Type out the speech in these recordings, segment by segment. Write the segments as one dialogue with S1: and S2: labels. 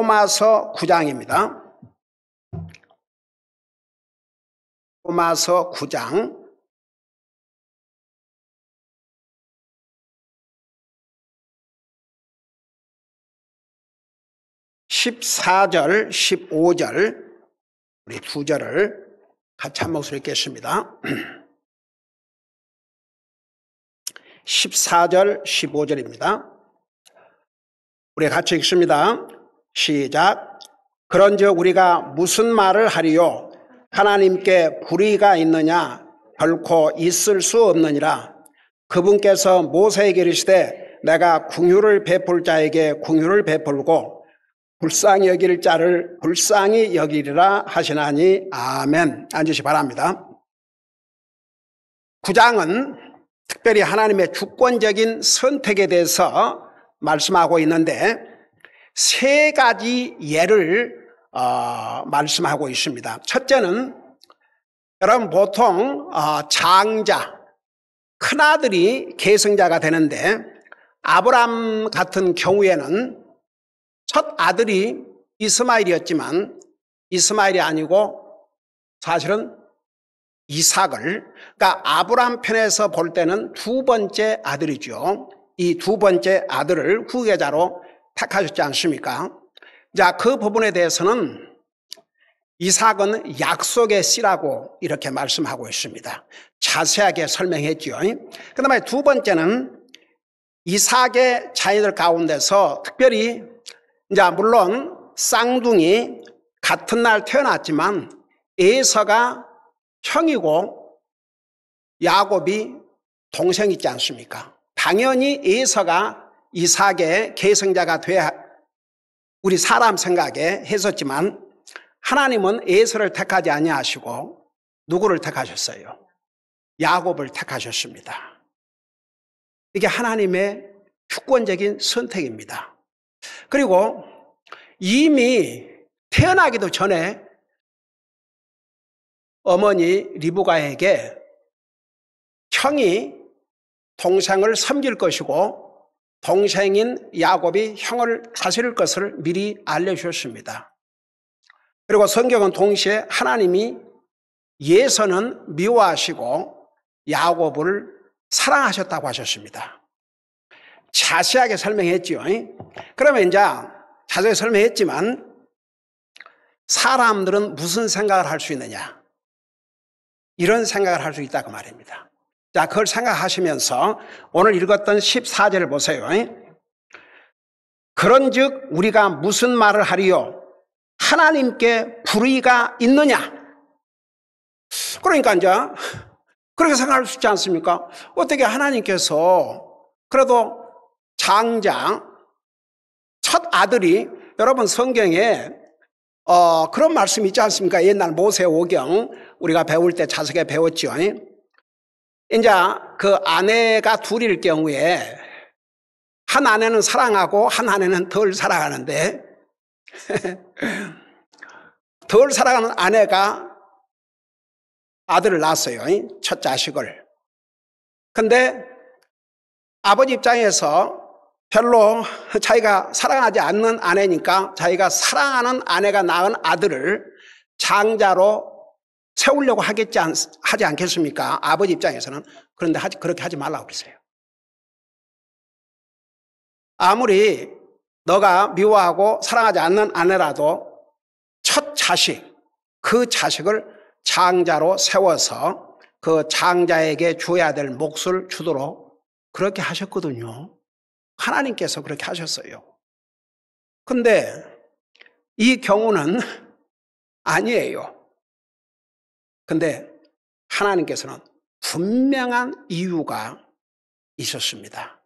S1: 로마서 9장입니다. 로마서 9장 14절, 15절 우리 두 절을 같이 한 목소리 읽겠습니다. 14절, 15절입니다. 우리 같이 읽습니다. 시작. 그런즉 우리가 무슨 말을 하리요? 하나님께 불의가 있느냐? 결코 있을 수 없느니라. 그분께서 모세에게 이르시되 내가 긍휼을 베풀 자에게 긍휼을 베풀고 불쌍히 여길 자를 불쌍히 여기리라 하시나니. 아멘. 앉으시 바랍니다. 9장은 특별히 하나님의 주권적인 선택에 대해서 말씀하고 있는데 세 가지 예를 말씀하고 있습니다. 첫째는 여러분 보통 장자, 큰아들이 계승자가 되는데 아브람 같은 경우에는 첫 아들이 이스마엘이었지만 이스마엘이 아니고 사실은 이삭을, 그러니까 아브람 편에서 볼 때는 두 번째 아들이죠. 이 두 번째 아들을 후계자로 택하셨지 않습니까? 자, 그 부분에 대해서는 이삭은 약속의 씨라고 이렇게 말씀하고 있습니다. 자세하게 설명했죠. 그 다음에 두 번째는 이삭의 자녀들 가운데서 특별히 이제 물론 쌍둥이 같은 날 태어났지만 에서가 형이고 야곱이 동생이 있지 않습니까? 당연히 에서가 이삭의 계승자가 돼야 우리 사람 생각에 했었지만 하나님은 에서를 택하지 아니하시고 누구를 택하셨어요? 야곱을 택하셨습니다. 이게 하나님의 주권적인 선택입니다. 그리고 이미 태어나기도 전에 어머니 리브가에게 형이 동생을 섬길 것이고 동생인 야곱이 형을 다스릴 것을 미리 알려주셨습니다. 그리고 성경은 동시에 하나님이 예서는 미워하시고 야곱을 사랑하셨다고 하셨습니다. 자세하게 설명했죠. 그러면 이제 자세히 설명했지만 사람들은 무슨 생각을 할 수 있느냐? 이런 생각을 할 수 있다고 말입니다. 자, 그걸 생각하시면서 오늘 읽었던 14절을 보세요. 그런즉 우리가 무슨 말을 하리요? 하나님께 불의가 있느냐? 그러니까 이제 그렇게 생각할 수 있지 않습니까? 어떻게 하나님께서 그래도 장자 첫 아들이, 여러분 성경에 그런 말씀이 있지 않습니까? 옛날 모세오경 우리가 배울 때 자세하게 배웠죠. 이제 그 아내가 둘일 경우에 한 아내는 사랑하고 한 아내는 덜 사랑하는데 덜 사랑하는 아내가 아들을 낳았어요. 첫 자식을. 근데 아버지 입장에서 별로 자기가 사랑하지 않는 아내니까 자기가 사랑하는 아내가 낳은 아들을 장자로 세우려고 하지 않겠습니까? 아버지 입장에서는. 그런데 그렇게 하지 말라고 그랬어요. 아무리 너가 미워하고 사랑하지 않는 아내라도 첫 자식, 그 자식을 장자로 세워서 그 장자에게 줘야 될 몫을 주도록 그렇게 하셨거든요. 하나님께서 그렇게 하셨어요. 근데 이 경우는 아니에요. 근데 하나님께서는 분명한 이유가 있었습니다.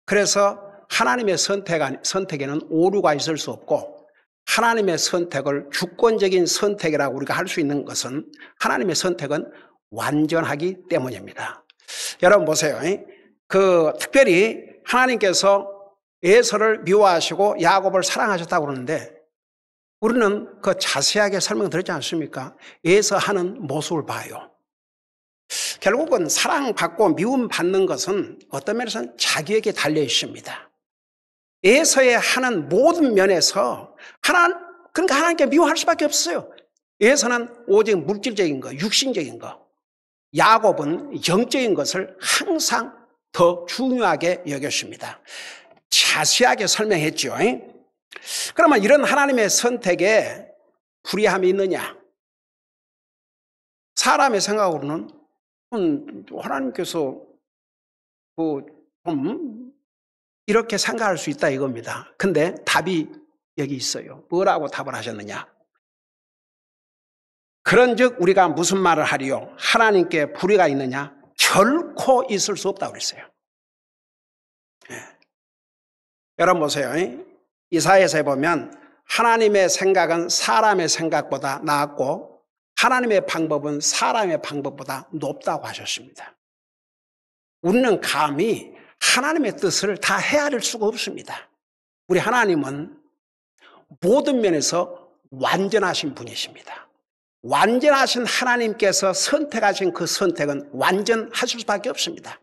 S1: 그래서 하나님의 선택에는 오류가 있을 수 없고 하나님의 선택을 주권적인 선택이라고 우리가 할 수 있는 것은 하나님의 선택은 완전하기 때문입니다. 여러분 보세요. 특별히 하나님께서 에서를 미워하시고 야곱을 사랑하셨다고 그러는데 우리는 그 자세하게 설명드렸지 않습니까? 에서 하는 모습을 봐요. 결국은 사랑받고 미움받는 것은 어떤 면에서는 자기에게 달려 있습니다. 에서의 하는 모든 면에서 그러니까 하나님께 미워할 수밖에 없어요. 에서는 오직 물질적인 거, 육신적인 거. 야곱은 영적인 것을 항상 더 중요하게 여겼습니다. 자세하게 설명했죠. 그러면 이런 하나님의 선택에 불의함이 있느냐? 사람의 생각으로는 하나님께서 좀 이렇게 생각할 수 있다 이겁니다. 근데 답이 여기 있어요. 뭐라고 답을 하셨느냐? 그런즉 우리가 무슨 말을 하리요? 하나님께 불의가 있느냐? 결코 있을 수 없다고 그랬어요. 여러분 보세요. 이사야서에 보면 하나님의 생각은 사람의 생각보다 나았고 하나님의 방법은 사람의 방법보다 높다고 하셨습니다. 우리는 감히 하나님의 뜻을 다 헤아릴 수가 없습니다. 우리 하나님은 모든 면에서 완전하신 분이십니다. 완전하신 하나님께서 선택하신 그 선택은 완전하실 수밖에 없습니다.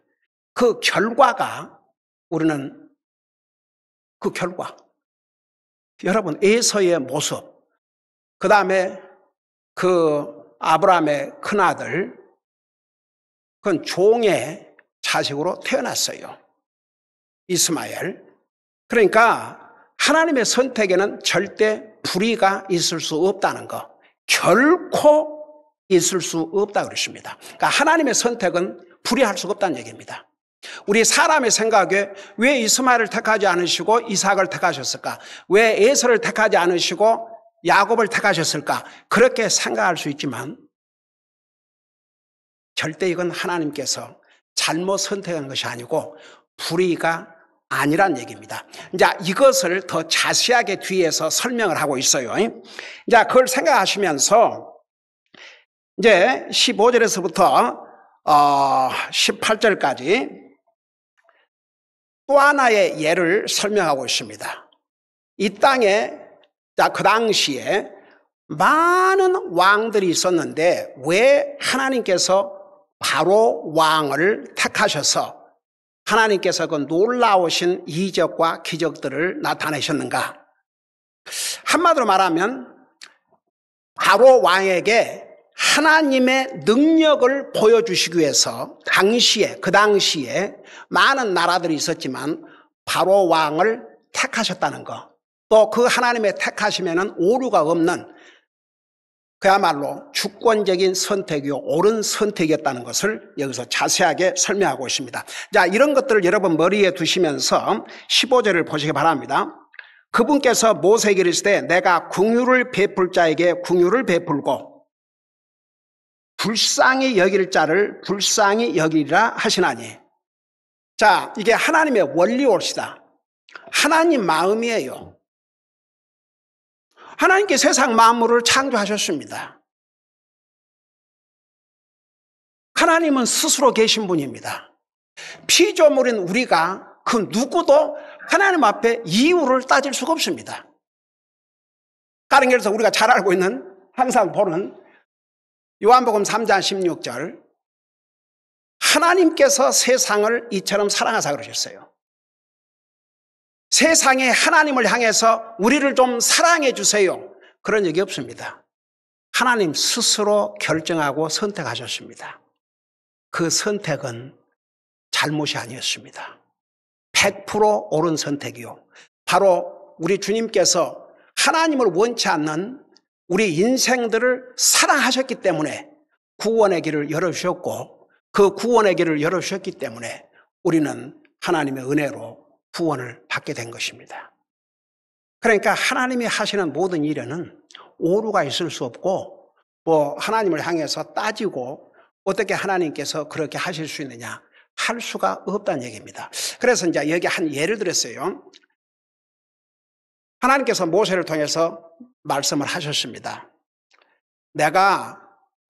S1: 그 결과가 우리는 그 결과, 여러분 에서의 모습, 그 다음에 그 아브라함의 큰아들, 그건 종의 자식으로 태어났어요. 이스마엘. 그러니까 하나님의 선택에는 절대 불의가 있을 수 없다는 거, 결코 있을 수 없다고 그랬습니다. 그러니까 하나님의 선택은 불의할 수가 없다는 얘기입니다. 우리 사람의 생각에 왜 이스마엘을 택하지 않으시고 이삭을 택하셨을까? 왜 에서를 택하지 않으시고 야곱을 택하셨을까? 그렇게 생각할 수 있지만 절대 이건 하나님께서 잘못 선택한 것이 아니고 불의가 아니란 얘기입니다. 이제 이것을 더 자세하게 뒤에서 설명을 하고 있어요. 이제 그걸 생각하시면서 이제 15절에서부터 18절까지 또 하나의 예를 설명하고 있습니다. 이 땅에 그 당시에 많은 왕들이 있었는데 왜 하나님께서 바로 왕을 택하셔서 하나님께서 그 놀라우신 이적과 기적들을 나타내셨는가? 한마디로 말하면 바로 왕에게 하나님의 능력을 보여주시기 위해서 그 당시에 많은 나라들이 있었지만 바로 왕을 택하셨다는 거. 또 그 하나님의 택하시면은 오류가 없는 그야말로 주권적인 선택이요, 옳은 선택이었다는 것을 여기서 자세하게 설명하고 있습니다. 자, 이런 것들을 여러분 머리에 두시면서 15절을 보시기 바랍니다. 그분께서 모세에게 이르시되 내가 긍휼을 베풀 자에게 긍휼을 베풀고 불쌍히 여길 자를 불쌍히 여기리라 하시나니. 자, 이게 하나님의 원리올시다. 하나님 마음이에요. 하나님께 세상 만물을 창조하셨습니다. 하나님은 스스로 계신 분입니다. 피조물인 우리가 그 누구도 하나님 앞에 이유를 따질 수가 없습니다. 다른 길에서 우리가 잘 알고 있는 항상 보는 요한복음 3장 16절, 하나님께서 세상을 이처럼 사랑하사 그러셨어요. 세상에 하나님을 향해서 우리를 좀 사랑해 주세요, 그런 얘기 없습니다. 하나님 스스로 결정하고 선택하셨습니다. 그 선택은 잘못이 아니었습니다. 100% 옳은 선택이요, 바로 우리 주님께서 하나님을 원치 않는 우리 인생들을 사랑하셨기 때문에 구원의 길을 열어주셨고, 그 구원의 길을 열어주셨기 때문에 우리는 하나님의 은혜로 구원을 받게 된 것입니다. 그러니까 하나님이 하시는 모든 일에는 오류가 있을 수 없고, 하나님을 향해서 따지고 어떻게 하나님께서 그렇게 하실 수 있느냐 할 수가 없다는 얘기입니다. 그래서 이제 여기 한 예를 들었어요. 하나님께서 모세를 통해서 말씀을 하셨습니다. 내가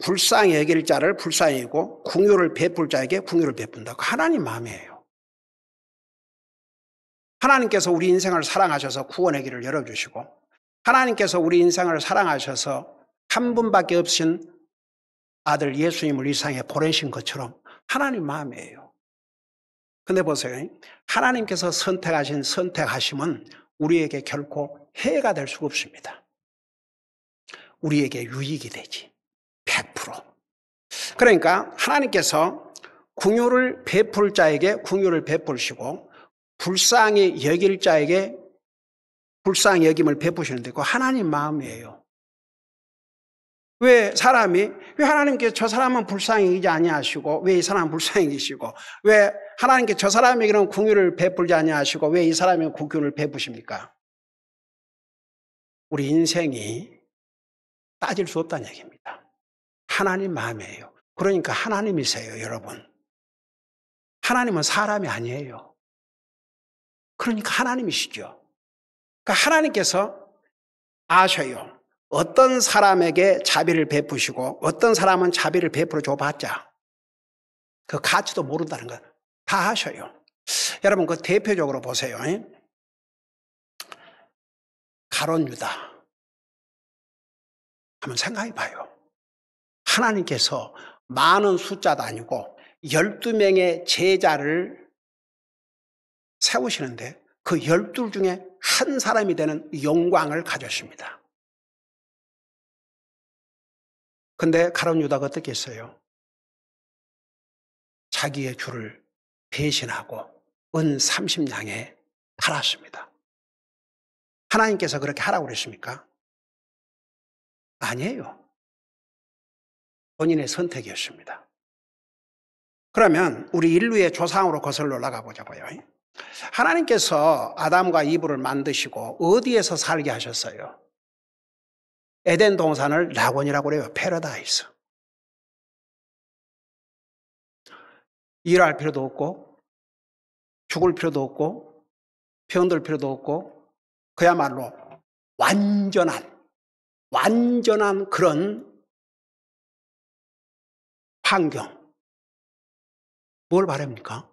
S1: 불쌍히 여길 자를 불쌍히 여기고 긍휼을 베풀 자에게 긍휼을 베푼다고. 하나님 마음이에요. 하나님께서 우리 인생을 사랑하셔서 구원의 길을 열어주시고, 하나님께서 우리 인생을 사랑하셔서 한 분밖에 없으신 아들 예수님을 이 세상에 보내신 것처럼 하나님 마음이에요. 근데 보세요. 하나님께서 선택하신 선택하심은 우리에게 결코 해가 될 수가 없습니다. 우리에게 유익이 되지. 100%. 그러니까 하나님께서 긍휼을 베풀 자에게 긍휼을 베푸시고 불쌍히 여길 자에게 불쌍히 여김을 베푸시는데 그거 하나님 마음이에요. 왜 하나님께 저 사람은 불쌍히 여기지 아니하시고 왜 이 사람은 불쌍히 여기시고 왜 하나님께 저 사람에게는 긍휼을 베풀지 아니하시고 왜 이 사람에게는 긍휼을 베푸십니까? 우리 인생이 따질 수 없다는 얘기입니다. 하나님 마음이에요. 그러니까 하나님이세요, 여러분. 하나님은 사람이 아니에요. 그러니까 하나님이시죠. 그러니까 하나님께서 아셔요. 어떤 사람에게 자비를 베푸시고 어떤 사람은 자비를 베풀어 줘봤자 그 가치도 모른다는 거 다 아셔요. 여러분 그 대표적으로 보세요. 가룟 유다 한번 생각해 봐요. 하나님께서 많은 숫자도 아니고 12명의 제자를 세우시는데 그 12 중에 한 사람이 되는 영광을 가졌습니다. 근데 가룟 유다가 어떻게 했어요? 자기의 주를 배신하고 은 30냥에 팔았습니다. 하나님께서 그렇게 하라고 그랬습니까? 아니에요. 본인의 선택이었습니다. 그러면 우리 인류의 조상으로 거슬러 올라가 보자고요. 하나님께서 아담과 이브를 만드시고 어디에서 살게 하셨어요? 에덴 동산을 낙원이라고 그래요. 패러다이스. 일할 필요도 없고 죽을 필요도 없고 병들 필요도 없고 그야말로 완전한 그런 환경. 뭘 바랍니까?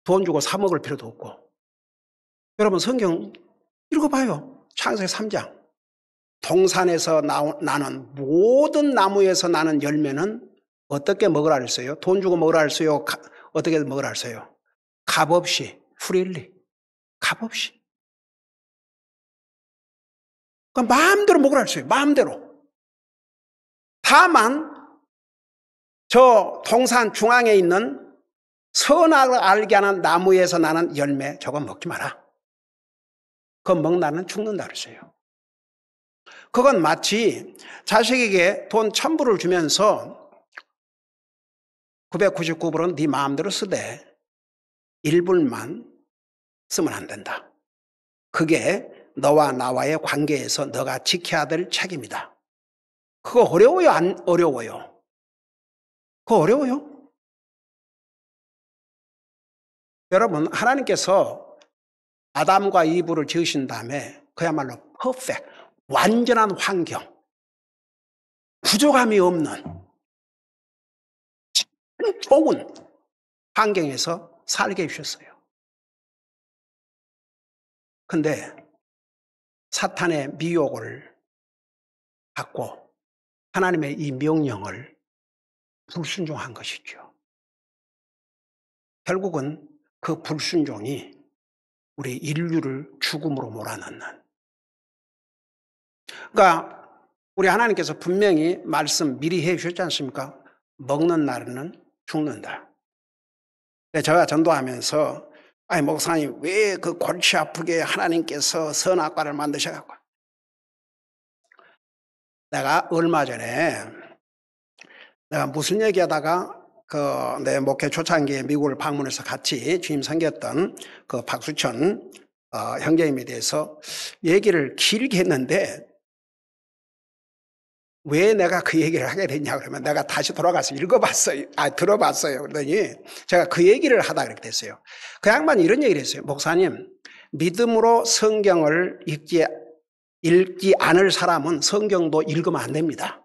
S1: 돈 주고 사 먹을 필요도 없고. 여러분 성경 읽어봐요. 창세기 3장. 동산에서 나는 모든 나무에서 나는 열매는 어떻게 먹으라 했어요? 돈 주고 먹으라 했어요? 어떻게 먹으라 했어요? 값없이, 프릴리. 값없이. 그러니까 마음대로 먹으라 했어요. 마음대로. 다만 저 동산 중앙에 있는 선악을 알게 하는 나무에서 나는 열매 저건 먹지 마라. 그건 먹나는 죽는다 그랬어요. 그건 마치 자식에게 돈 1000불을 주면서 999불은 네 마음대로 쓰되 1불만 쓰면 안 된다. 그게 너와 나와의 관계에서 너가 지켜야 될 책임이다. 그거 어려워요? 안 어려워요? 그거 어려워요? 여러분 하나님께서 아담과 이브를 지으신 다음에 그야말로 퍼펙트, 완전한 환경, 부족함이 없는 좋은 환경에서 살게 해주셨어요. 근데 사탄의 미혹을 받고 하나님의 이 명령을 불순종한 것이죠. 결국은 그 불순종이 우리 인류를 죽음으로 몰아넣는. 그러니까 우리 하나님께서 분명히 말씀 미리 해 주셨지 않습니까? 먹는 날은 죽는다. 제가 전도하면서 아니 목사님 왜 그 골치 아프게 하나님께서 선악과를 만드셔갖고 내가 얼마 전에 내가 무슨 얘기하다가 내 목회 초창기에 미국을 방문해서 같이 주임 섬겼던 그 박수천 형제님에 대해서 얘기를 길게 했는데 왜 내가 그 얘기를 하게 됐냐 그러면 내가 다시 돌아가서 읽어봤어요. 들어봤어요. 그러더니 제가 그 얘기를 하다 그렇게 됐어요. 그 양반이 이런 얘기를 했어요. 목사님, 믿음으로 성경을 읽지 않을 사람은 성경도 읽으면 안 됩니다.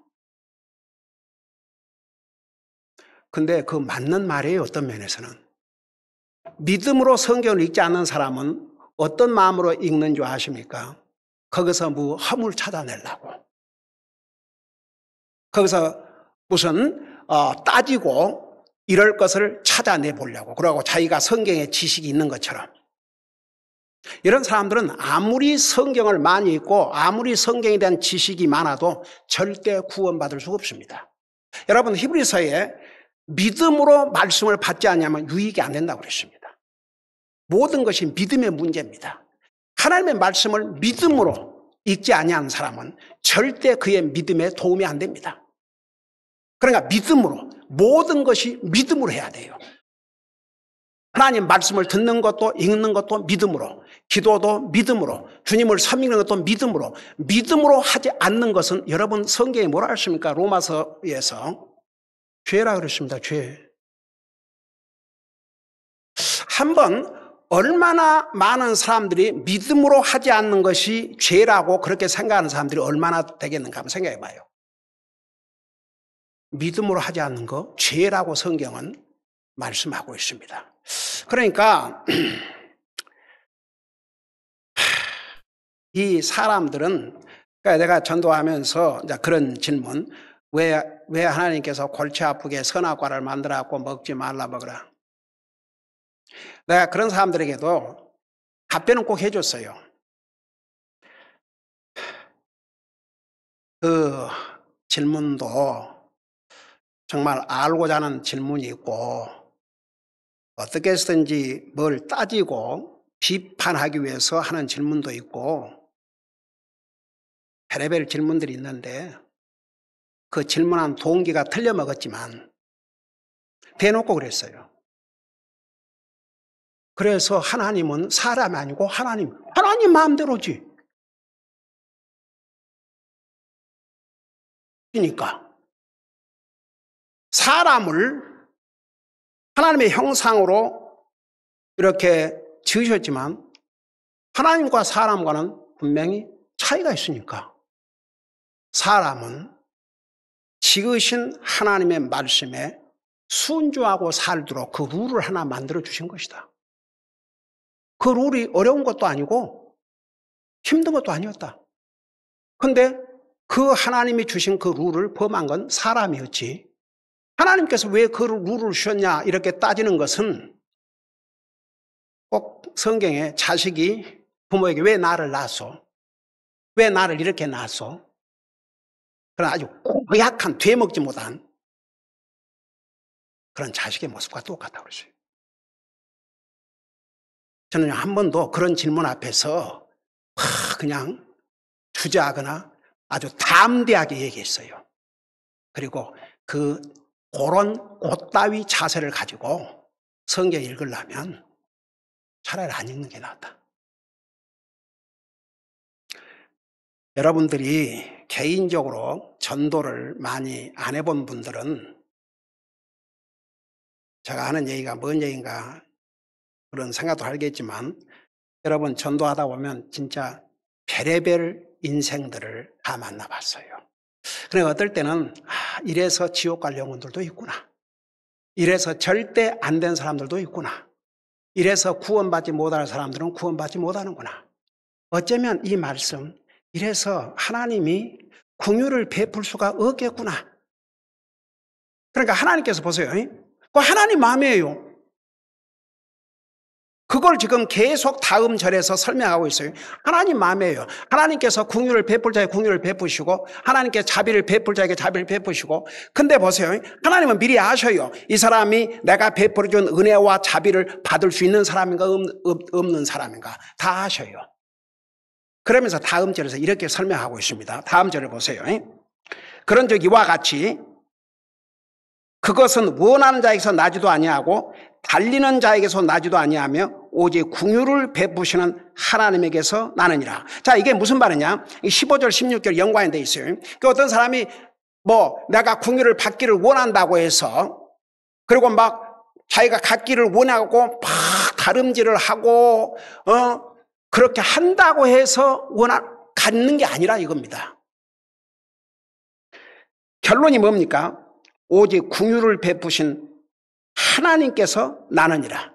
S1: 근데 그 맞는 말이에요. 어떤 면에서는. 믿음으로 성경을 읽지 않는 사람은 어떤 마음으로 읽는 줄 아십니까? 거기서 뭐 허물 찾아내려고. 거기서 무슨 따지고 이럴 것을 찾아내 보려고 그러고 자기가 성경에 지식이 있는 것처럼. 이런 사람들은 아무리 성경을 많이 읽고 아무리 성경에 대한 지식이 많아도 절대 구원받을 수가 없습니다. 여러분 히브리서에 믿음으로 말씀을 받지 않으면 유익이 안 된다고 그랬습니다. 모든 것이 믿음의 문제입니다. 하나님의 말씀을 믿음으로 읽지 아니하는 사람은 절대 그의 믿음에 도움이 안 됩니다. 그러니까 믿음으로 모든 것이 믿음으로 해야 돼요. 하나님 말씀을 듣는 것도 읽는 것도 믿음으로, 기도도 믿음으로, 주님을 섬기는 것도 믿음으로, 믿음으로 하지 않는 것은 여러분 성경에 뭐라 했습니까? 로마서에서 죄라 그랬습니다. 죄. 한번 얼마나 많은 사람들이 믿음으로 하지 않는 것이 죄라고 그렇게 생각하는 사람들이 얼마나 되겠는가 한번 생각해 봐요. 믿음으로 하지 않는 거 죄라고 성경은 말씀하고 있습니다. 그러니까 이 사람들은 그러니까 내가 전도하면서 그런 질문, 왜 하나님께서 골치 아프게 선악과를 만들어갖고 먹지 말라 먹으라. 내가 그런 사람들에게도 답변은 꼭 해줬어요. 그 질문도 정말 알고자 하는 질문이 있고 어떻게 해서든지 뭘 따지고 비판하기 위해서 하는 질문도 있고 별의별 질문들이 있는데 그 질문한 동기가 틀려먹었지만 대놓고 그랬어요. 그래서 하나님은 사람이 아니고 하나님 마음대로지. 그러니까 사람을 하나님의 형상으로 이렇게 지으셨지만 하나님과 사람과는 분명히 차이가 있으니까 사람은 지으신 하나님의 말씀에 순종하고 살도록 그 룰을 하나 만들어 주신 것이다. 그 룰이 어려운 것도 아니고 힘든 것도 아니었다. 그런데 그 하나님이 주신 그 룰을 범한 건 사람이었지. 하나님께서 왜 그 룰을 주셨냐 이렇게 따지는 것은 꼭 성경에 자식이 부모에게 왜 나를 낳았어? 왜 나를 이렇게 낳았어? 그런 아주 고약한 되먹지 못한 그런 자식의 모습과 똑같다고 그랬어요. 저는 한 번도 그런 질문 앞에서 그냥 주저하거나 아주 담대하게 얘기했어요. 그리고 그런 꽃다위 자세를 가지고 성경 읽으려면 차라리 안 읽는 게 낫다. 여러분들이 개인적으로 전도를 많이 안 해본 분들은 제가 하는 얘기가 뭔 얘기인가 그런 생각도 하겠지만 여러분 전도하다 보면 진짜 별의별 인생들을 다 만나봤어요. 그러니까 어떨 때는 이래서 지옥 갈 영혼들도 있구나. 이래서 절대 안 된 사람들도 있구나. 이래서 구원받지 못할 사람들은 구원받지 못하는구나. 어쩌면 이 말씀 이래서 하나님이 긍휼을 베풀 수가 없겠구나. 그러니까 하나님께서 보세요. 그 하나님 마음이에요. 그걸 지금 계속 다음 절에서 설명하고 있어요. 하나님 마음이에요. 하나님께서 긍휼을 베풀 자에게 긍휼을 베푸시고 하나님께 자비를 베풀 자에게 자비를 베푸시고 근데 보세요. 하나님은 미리 아셔요. 이 사람이 내가 베풀어준 은혜와 자비를 받을 수 있는 사람인가 없는 사람인가 다 아셔요. 그러면서 다음 절에서 이렇게 설명하고 있습니다. 다음 절을 보세요. 그런즉 이와 같이 그것은 원하는 자에게서 나지도 아니하고 달리는 자에게서 나지도 아니하며 오직 긍휼을 베푸시는 하나님에게서 나느니라. 자, 이게 무슨 말이냐? 15절 16절 연관이 돼 있어요. 그 어떤 사람이 내가 긍휼을 받기를 원한다고 해서 그리고 막 자기가 갖기를 원하고 막 다름질을 하고 그렇게 한다고 해서 갖는 게 아니라 이겁니다. 결론이 뭡니까? 오직 긍휼을 베푸신 하나님께서 나느니라.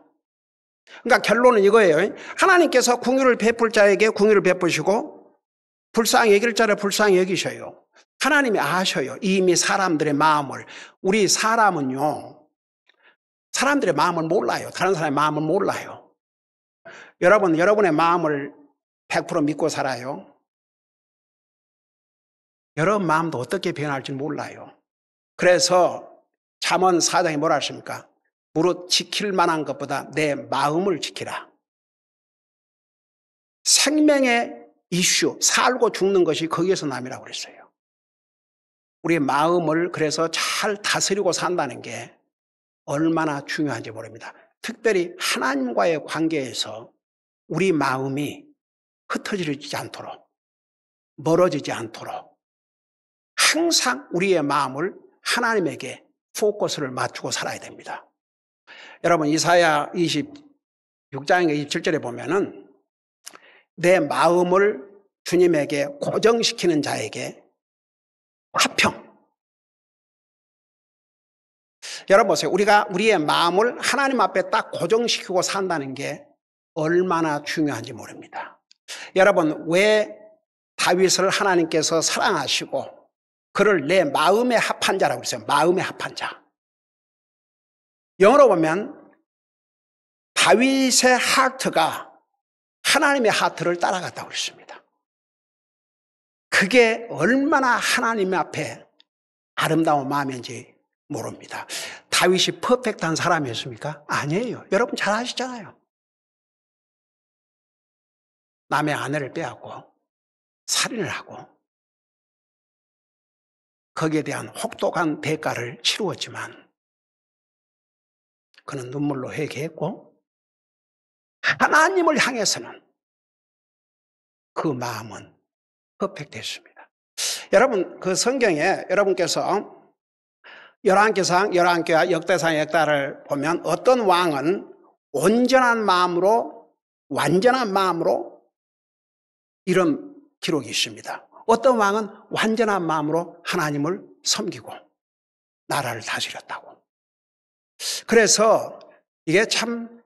S1: 그러니까 결론은 이거예요. 하나님께서 긍휼을 베풀 자에게 긍휼을 베푸시고 불쌍히 여길 자를 불쌍히 여기셔요. 하나님이 아셔요. 이미 사람들의 마음을. 우리 사람은요. 사람들의 마음을 몰라요. 다른 사람의 마음을 몰라요. 여러분, 여러분의 마음을 100% 믿고 살아요. 여러분 마음도 어떻게 변할지 몰라요. 그래서 잠언 4장에 뭐라 하십니까? 무릇 지킬 만한 것보다 내 마음을 지키라. 생명의 이슈, 살고 죽는 것이 거기에서 남이라고 그랬어요. 우리의 마음을 그래서 잘 다스리고 산다는 게 얼마나 중요한지 모릅니다. 특별히 하나님과의 관계에서 우리 마음이 흩어지지 않도록, 멀어지지 않도록 항상 우리의 마음을 하나님에게 포커스를 맞추고 살아야 됩니다. 여러분, 이사야 26장의 27절에 보면은 내 마음을 주님에게 고정시키는 자에게 화평. 여러분 보세요. 우리가 우리의 마음을 하나님 앞에 딱 고정시키고 산다는 게 얼마나 중요한지 모릅니다. 여러분, 왜 다윗을 하나님께서 사랑하시고 그를 내 마음에 합한 자라고 그랬어요. 마음에 합한 자. 영어로 보면 다윗의 하트가 하나님의 하트를 따라갔다고 그랬습니다. 그게 얼마나 하나님 앞에 아름다운 마음인지 모릅니다. 다윗이 퍼펙트한 사람이었습니까? 아니에요. 여러분 잘 아시잖아요. 남의 아내를 빼앗고 살인을 하고 거기에 대한 혹독한 대가를 치루었지만 그는 눈물로 회개했고 하나님을 향해서는 그 마음은 퍼펙트했습니다. 여러분, 그 성경에 여러분께서 열왕기상, 열왕기와 역대상, 역대를 보면 어떤 왕은 온전한 마음으로, 완전한 마음으로 이런 기록이 있습니다. 어떤 왕은 완전한 마음으로 하나님을 섬기고 나라를 다스렸다고. 그래서 이게 참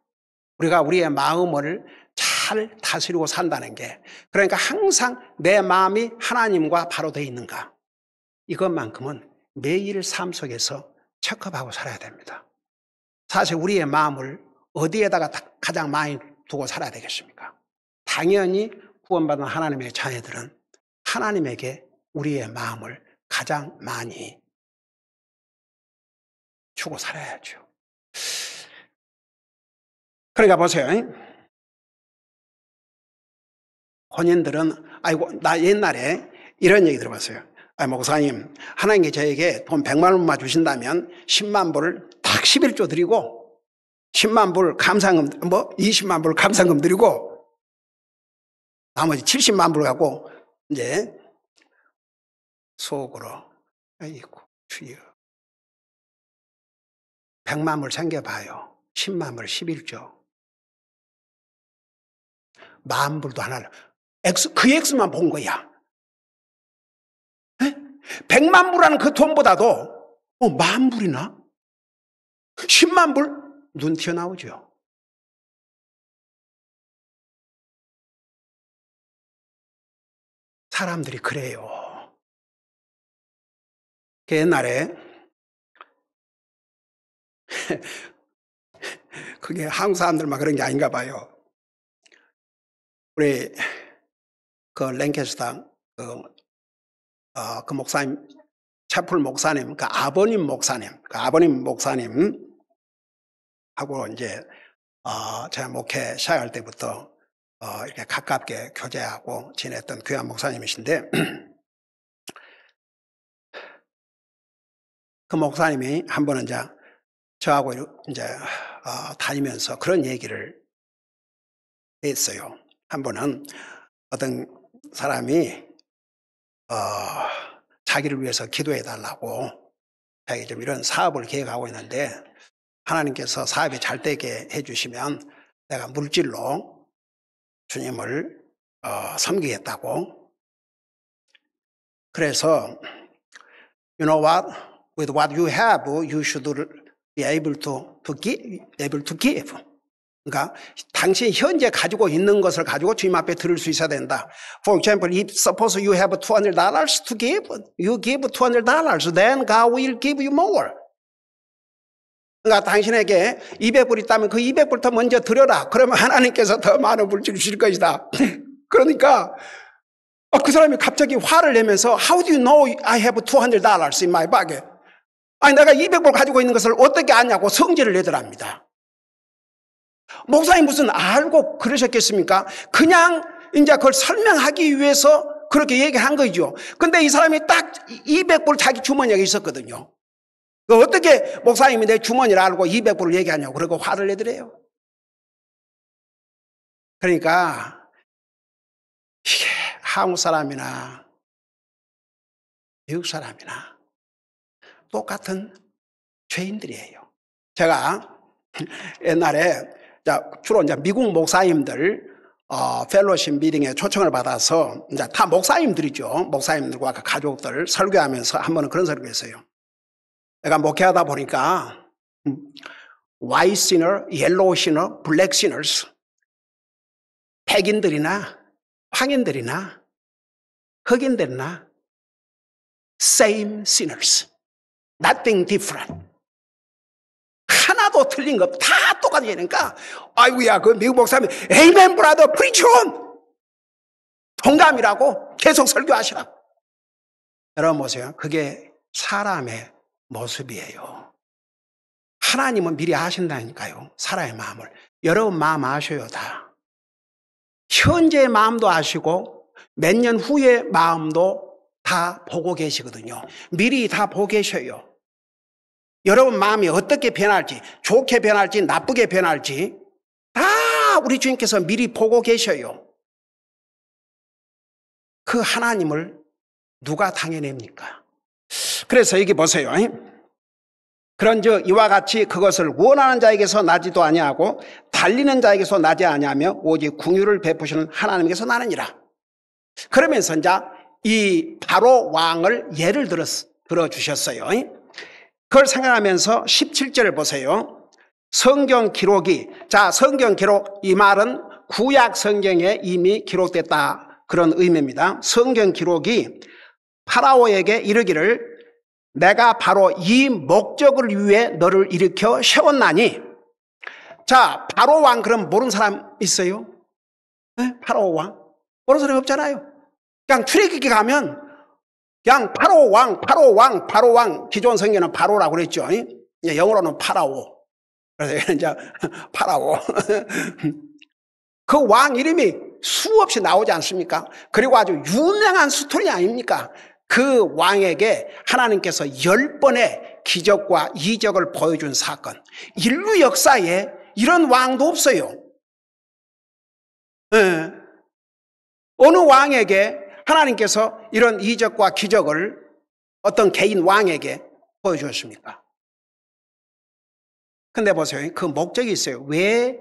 S1: 우리가 우리의 마음을 잘 다스리고 산다는 게, 그러니까 항상 내 마음이 하나님과 바로 되어 있는가, 이것만큼은 매일 삶 속에서 체크하고 살아야 됩니다. 사실 우리의 마음을 어디에다가 가장 많이 두고 살아야 되겠습니까? 당연히 구원받은 하나님의 자녀들은 하나님에게 우리의 마음을 가장 많이 주고 살아야죠. 그러니까 보세요. 혼인들은, 아이고, 나 옛날에 이런 얘기 들어봤어요. 목사님, 하나님께 저에게 돈 100만 원만 주신다면 10만 불을 딱 11조 드리고 10만 불 감상금, 20만 불 감상금 드리고 나머지 70만 불 갖고 이제 속으로, 아이고, 주여. 100만 불 챙겨봐요. 10만 불 11조. 만 불도 하나, 그 액수만 본 거야. 100만 불하는 그 돈보다도 만 불이나 10만 불 눈 튀어나오죠. 사람들이 그래요. 그 옛날에 그게 한국 사람들만 그런 게 아닌가 봐요. 우리 그 랭캐스터 그 목사님, 채플 목사님, 그 아버님 목사님 하고 이제 제가 목회 시작할 때부터 이렇게 가깝게 교제하고 지냈던 귀한 목사님이신데, 그 목사님이 한 번은 이제 저하고 이제 다니면서 그런 얘기를 했어요. 한 번은 어떤 사람이 자기를 위해서 기도해 달라고, 자기 좀 이런 사업을 계획하고 있는데 하나님께서 사업이 잘 되게 해주시면 내가 물질로 주님을 섬기겠다고. 그래서 you know what? With what you have, you should be able to give. 그러니까 당신이 현재 가지고 있는 것을 가지고 주님 앞에 드릴 수 있어야 된다. For example, if suppose you have $200 to give, you give $200, then God will give you more. 그러니까 당신에게 200불 있다면 그 200불 더 먼저 드려라. 그러면 하나님께서 더 많은 물질을 주실 것이다. 그러니까 그 사람이 갑자기 화를 내면서 How do you know I have $200 in my pocket? 아니 내가 200불 가지고 있는 것을 어떻게 아냐고 성질을 내더랍니다. 목사님 무슨 알고 그러셨겠습니까? 그냥 이제 그걸 설명하기 위해서 그렇게 얘기한 거죠. 근데 이 사람이 딱 200불 자기 주머니에 있었거든요. 어떻게 목사님이 내 주머니를 알고 200불을 얘기하냐고 그러고 화를 내더래요. 그러니까 이게 한국 사람이나 미국 사람이나 똑같은 죄인들이에요. 제가 옛날에 주로 이제 미국 목사님들 펠로십 미팅에 초청을 받아서 이제 다 목사님들이죠. 목사님들과 그 가족들 설교하면서 한 번은 그런 설교했어요. 내가 목회하다 보니까 white sinner, yellow sinner, black sinners 백인들이나 황인들이나 흑인들이나 same sinners, nothing different. 하나도 틀린 거 다 똑같이 되니까 아이고야 그 미국 목사님 Amen brother preach on 동감이라고 계속 설교하시라고. 여러분 보세요. 그게 사람의 모습이에요. 하나님은 미리 아신다니까요. 사람의 마음을. 여러분 마음 아셔요 다. 현재의 마음도 아시고 몇 년 후의 마음도 다 보고 계시거든요. 미리 다 보고 계셔요. 여러분 마음이 어떻게 변할지, 좋게 변할지 나쁘게 변할지 다 우리 주님께서 미리 보고 계셔요. 그 하나님을 누가 당해냅니까? 그래서 여기 보세요. 그런즉 이와 같이 그것을 원하는 자에게서 나지도 아니하고 달리는 자에게서 나지 아니하며 오직 긍휼을 베푸시는 하나님께서 나느니라. 그러면서 이제 이 바로 왕을 예를 들어주셨어요. 그걸 생각하면서 17절을 보세요. 성경 기록이, 성경 기록, 이 말은 구약 성경에 이미 기록됐다 그런 의미입니다. 성경 기록이 파라오에게 이르기를 내가 바로 이 목적을 위해 너를 일으켜 세웠나니. 바로 왕 그럼 모르는 사람 있어요? 네? 파라오 왕? 모르는 사람이 없잖아요. 그냥 출애굽기 가면 그냥 파라오 왕, 기존 성경은 바로라고 그랬죠. 영어로는 파라오. 그래서 이제 파라오. 그 왕 이름이 수없이 나오지 않습니까? 그리고 아주 유명한 스토리 아닙니까? 그 왕에게 하나님께서 10번의 기적과 이적을 보여준 사건. 인류 역사에 이런 왕도 없어요. 네. 어느 왕에게 하나님께서 이런 이적과 기적을 어떤 개인 왕에게 보여주었습니까? 근데 보세요. 그 목적이 있어요. 왜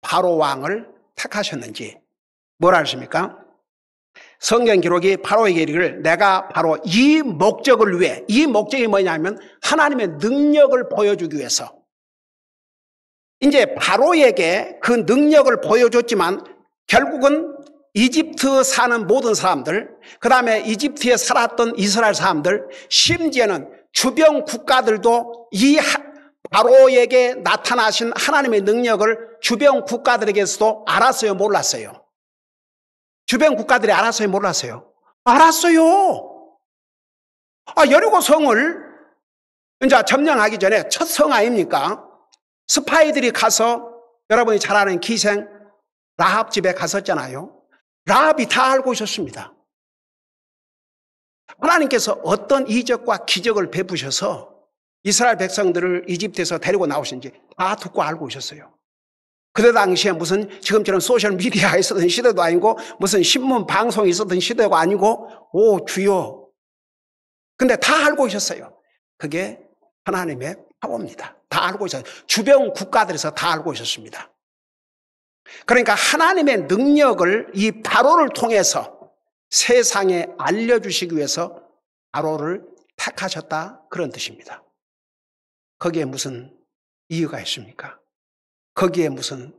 S1: 바로 왕을 택하셨는지. 뭐라 하십니까? 성경 기록이 바로에게 이르기를 내가 바로 이 목적을 위해, 이 목적이 뭐냐면 하나님의 능력을 보여주기 위해서. 이제 바로에게 그 능력을 보여줬지만 결국은 이집트 사는 모든 사람들, 그 다음에 이집트에 살았던 이스라엘 사람들, 심지어는 주변 국가들도 이 바로에게 나타나신 하나님의 능력을 주변 국가들에게서도 알았어요, 몰랐어요? 주변 국가들이 알았어요, 몰랐어요? 알았어요. 여리고 성을 이제 점령하기 전에 첫 성 아닙니까? 스파이들이 가서 여러분이 잘 아는 기생 라합 집에 갔었잖아요. 라합이 다 알고 있었습니다. 하나님께서 어떤 이적과 기적을 베푸셔서 이스라엘 백성들을 이집트에서 데리고 나오신지 다 듣고 알고 있었어요. 그때 당시에 무슨 지금처럼 소셜미디어가 있었던 시대도 아니고 무슨 신문 방송이 있었던 시대도 아니고 오 주여. 근데 다 알고 있었어요. 그게 하나님의 파워입니다. 다 알고 있었어요. 주변 국가들에서 다 알고 있었습니다. 그러니까 하나님의 능력을 이 바로를 통해서 세상에 알려주시기 위해서 바로를 택하셨다 그런 뜻입니다. 거기에 무슨 이유가 있습니까? 거기에 무슨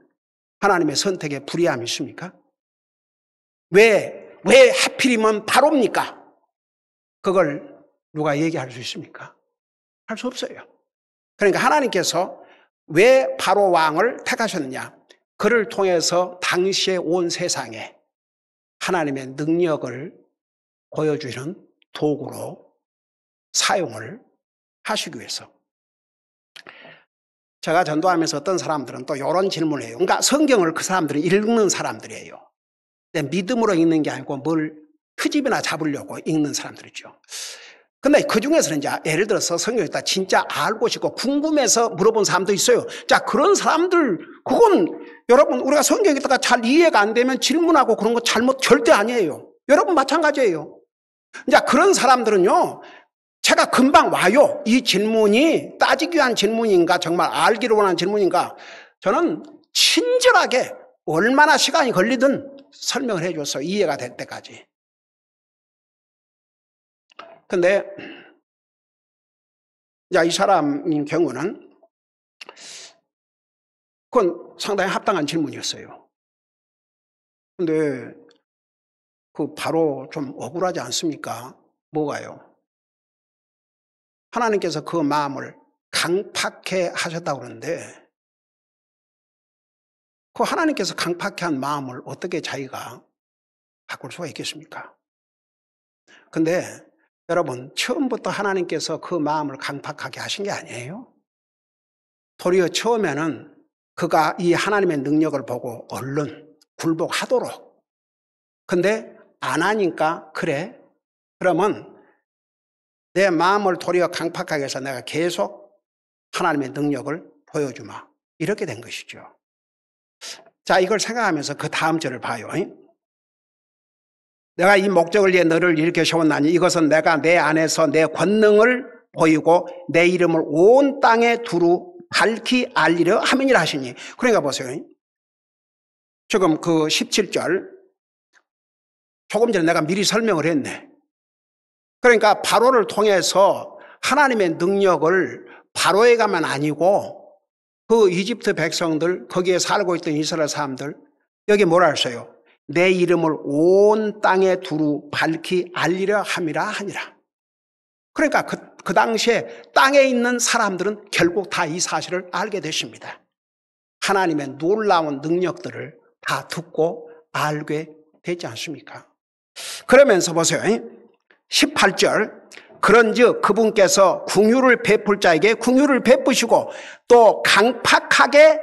S1: 하나님의 선택에 불의함이 있습니까? 왜 하필이면 바로입니까? 그걸 누가 얘기할 수 있습니까? 할 수 없어요. 그러니까 하나님께서 왜 바로 왕을 택하셨느냐? 그를 통해서 당시에 온 세상에 하나님의 능력을 보여주는 도구로 사용을 하시기 위해서. 제가 전도하면서 어떤 사람들은 또 이런 질문을 해요. 그러니까 성경을 그 사람들은 읽는 사람들이에요. 믿음으로 읽는 게 아니고 뭘 트집이나 잡으려고 읽는 사람들이죠. 근데 그 중에서는 이제 예를 들어서 성경을 다 진짜 알고 싶고 궁금해서 물어본 사람도 있어요. 자, 그런 사람들, 그건 여러분, 우리가 성경에다가 잘 이해가 안 되면 질문하고 그런 거 잘못 절대 아니에요. 여러분 마찬가지예요. 이제 그런 사람들은요, 제가 금방 와요. 이 질문이 따지기 위한 질문인가, 정말 알기를 원하는 질문인가. 저는 친절하게 얼마나 시간이 걸리든 설명을 해줘서 이해가 될 때까지. 근데 이 사람인 경우는 그건 상당히 합당한 질문이었어요. 근데 그 바로 좀 억울하지 않습니까? 뭐가요? 하나님께서 그 마음을 강팍해 하셨다고 그러는데 그 하나님께서 강팍해 한 마음을 어떻게 자기가 바꿀 수가 있겠습니까? 근데 여러분, 처음부터 하나님께서 그 마음을 강팍하게 하신 게 아니에요. 도리어 처음에는 그가 이 하나님의 능력을 보고 얼른 굴복하도록. 근데 안 하니까 그래? 그러면 내 마음을 도리어 강팍하게 해서 내가 계속 하나님의 능력을 보여주마. 이렇게 된 것이죠. 자, 이걸 생각하면서 그 다음 절을 봐요. 내가 이 목적을 위해 너를 일으켜 세웠나니 이것은 내가 내 안에서 내 권능을 보이고 내 이름을 온 땅에 두루 밝히 알리려 함이니라 하시니. 그러니까 보세요. 지금 그 17절 조금 전에 내가 미리 설명을 했네. 그러니까 바로를 통해서 하나님의 능력을 바로에 가면 아니고 그 이집트 백성들, 거기에 살고 있던 이스라엘 사람들, 여기 뭐라 했어요? 내 이름을 온 땅에 두루 밝히 알리려 함이라 하니라. 그러니까 그 당시에 땅에 있는 사람들은 결국 다 이 사실을 알게 되십니다. 하나님의 놀라운 능력들을 다 듣고 알게 되지 않습니까? 그러면서 보세요. 18절. 그런즉 그분께서 긍휼을 베풀 자에게 긍휼을 베푸시고 또 강팍하게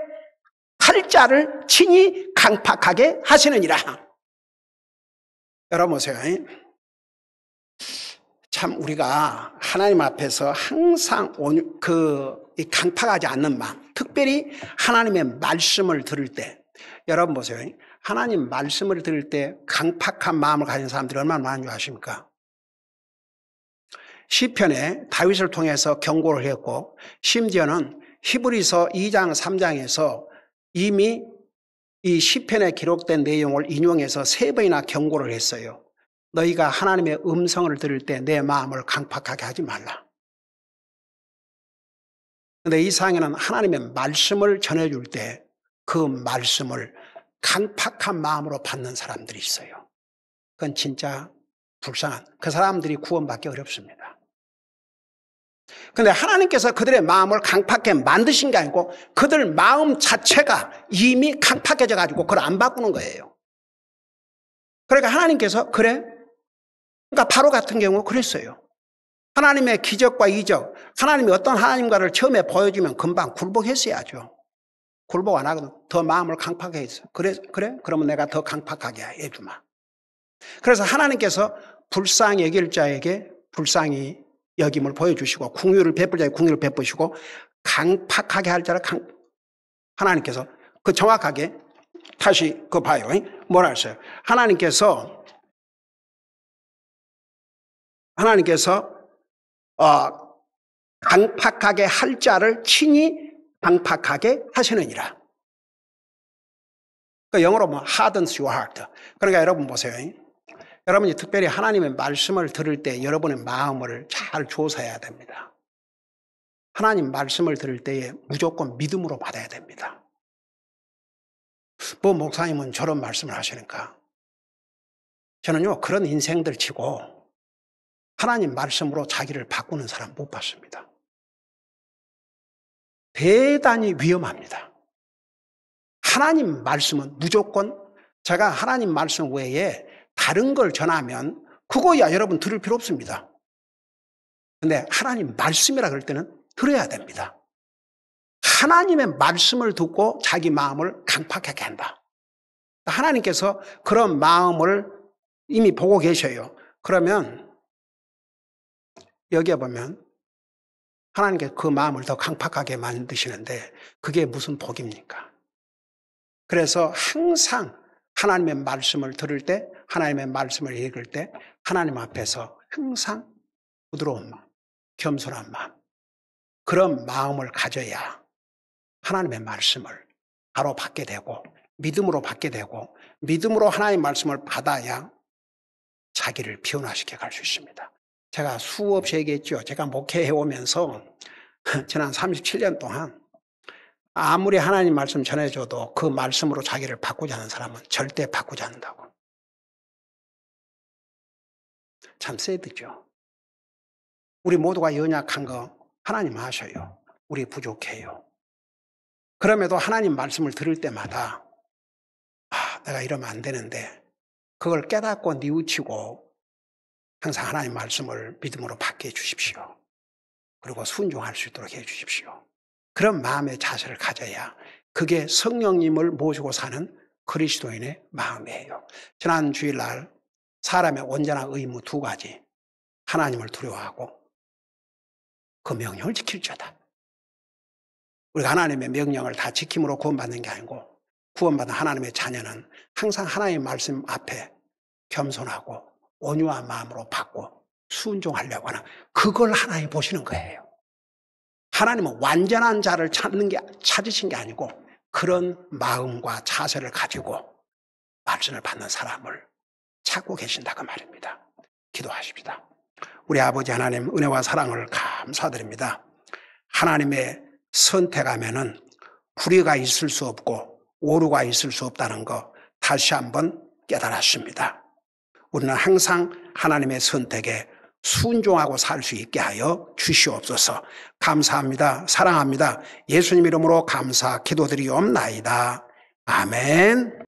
S1: 할 자를 친히 강팍하게 하시느니라. 여러분 보세요. 참 우리가 하나님 앞에서 항상 강팍하지 않는 마음, 특별히 하나님의 말씀을 들을 때, 여러분 보세요. 하나님 말씀을 들을 때 강팍한 마음을 가진 사람들이 얼마나 많은 줄 아십니까? 시편에 다윗을 통해서 경고를 했고 심지어는 히브리서 2장 3장에서 이미 이 시편에 기록된 내용을 인용해서 3번이나 경고를 했어요. 너희가 하나님의 음성을 들을 때 내 마음을 강팍하게 하지 말라. 그런데 이 상에는 하나님의 말씀을 전해줄 때 그 말씀을 강팍한 마음으로 받는 사람들이 있어요. 그건 진짜 불쌍한, 그 사람들이 구원받기 어렵습니다. 그런데 하나님께서 그들의 마음을 강팍하게 만드신 게 아니고 그들 마음 자체가 이미 강팍해져 가지고 그걸 안 바꾸는 거예요. 그러니까 하나님께서 그래? 그러니까 바로 같은 경우 그랬어요. 하나님의 기적과 이적, 하나님이 어떤 하나님과를 처음에 보여주면 금방 굴복했어야죠. 굴복 안 하거든. 더 마음을 강팍하게 했어. 그래? 그러면 내가 더 강팍하게 해주마. 그래서 하나님께서 불쌍히 여길 자에게 불쌍히 여김을 보여주시고 긍휼을 베풀 자에게 긍휼을 베푸시고 강팍하게 할 자를 하나님께서 그 정확하게 다시 그거 봐요. 뭐라 했어요? 하나님께서 강팍하게 할 자를 친히 강팍하게 하시느니라. 그 영어로 뭐 hardens your heart. 그러니까 여러분 보세요. 여러분이 특별히 하나님의 말씀을 들을 때 여러분의 마음을 잘 조사해야 됩니다. 하나님 말씀을 들을 때에 무조건 믿음으로 받아야 됩니다. 뭐 목사님은 저런 말씀을 하시니까. 저는요 그런 인생들 치고 하나님 말씀으로 자기를 바꾸는 사람 못 봤습니다. 대단히 위험합니다. 하나님 말씀은 무조건 제가 하나님 말씀 외에 다른 걸 전하면 그거야 여러분 들을 필요 없습니다. 근데 하나님 말씀이라 그럴 때는 들어야 됩니다. 하나님의 말씀을 듣고 자기 마음을 강팍하게 한다. 하나님께서 그런 마음을 이미 보고 계셔요. 그러면 여기에 보면 하나님께서 그 마음을 더 강팍하게 만드시는데 그게 무슨 복입니까? 그래서 항상 하나님의 말씀을 들을 때, 하나님의 말씀을 읽을 때 하나님 앞에서 항상 부드러운 마음, 겸손한 마음, 그런 마음을 가져야 하나님의 말씀을 바로 받게 되고 믿음으로 받게 되고 믿음으로 하나님의 말씀을 받아야 자기를 변화시켜 갈 수 있습니다. 제가 수없이 얘기했죠. 제가 목회해 오면서 지난 37년 동안 아무리 하나님 말씀 전해줘도 그 말씀으로 자기를 바꾸지 않는 사람은 절대 바꾸지 않는다고. 참 새드죠. 우리 모두가 연약한 거 하나님 아셔요. 우리 부족해요. 그럼에도 하나님 말씀을 들을 때마다 내가 이러면 안 되는데 그걸 깨닫고 뉘우치고 항상 하나님 말씀을 믿음으로 받게 해주십시오. 그리고 순종할 수 있도록 해주십시오. 그런 마음의 자세를 가져야 그게 성령님을 모시고 사는 그리스도인의 마음이에요. 지난 주일날 사람의 온전한 의무 두 가지. 하나님을 두려워하고 그 명령을 지킬 자다. 우리가 하나님의 명령을 다 지킴으로 구원받는 게 아니고 구원받은 하나님의 자녀는 항상 하나님의 말씀 앞에 겸손하고 온유한 마음으로 받고 순종하려고 하는 그걸 하나님 보시는 거예요. 하나님은 완전한 자를 찾으신 게 아니고 그런 마음과 자세를 가지고 말씀을 받는 사람을 찾고 계신다 그 말입니다. 기도하십시다. 우리 아버지 하나님 은혜와 사랑을 감사드립니다. 하나님의 선택하면은 불의가 있을 수 없고 오류가 있을 수 없다는 거 다시 한번 깨달았습니다. 우리는 항상 하나님의 선택에 순종하고 살 수 있게 하여 주시옵소서. 감사합니다. 사랑합니다. 예수님 이름으로 감사 기도드리옵나이다. 아멘.